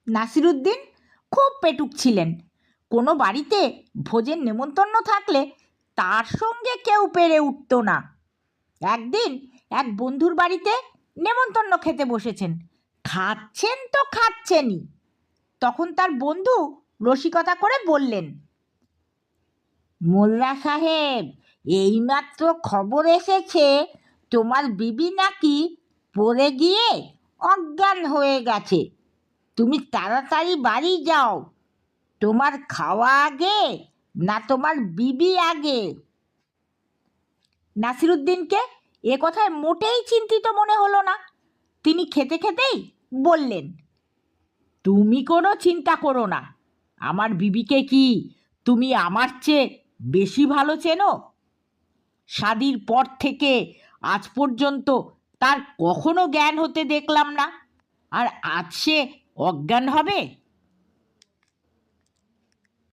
নাসিরুদ্দিন খুব পেটুক ছিলেন। কোনো বাড়িতে ভোজের নেমন্তন্ন থাকলে তার সঙ্গে কেউ পেরে উঠত না। একদিন এক বন্ধুর বাড়িতে নেমন্তন্ন খেতে বসেছেন। খাচ্ছেন তো খাচ্ছেনই। তখন তার বন্ধু রসিকতা করে বললেন, মোল্লা সাহেব, এইমাত্র খবর এসেছে তোমার বিবি নাকি পড়ে গিয়ে অজ্ঞান হয়ে গেছে। তুমি তাড়াতাড়ি বাড়ি যাও। তোমার খাওয়া আগে না তোমার বিবি আগে? নাসিরুদ্দিনকে এ কথায় মোটেই চিন্তিত মনে হলো না। তিনি খেতে খেতেই বললেন, তুমি কোনো চিন্তা করো না। আমার বিবিকে কি তুমি আমার চেয়ে বেশি ভালো চেনো? শাদির পর থেকে আজ পর্যন্ত তার কখনো জ্ঞান হতে দেখলাম না, আর আজ সে অজ্ঞান হবে?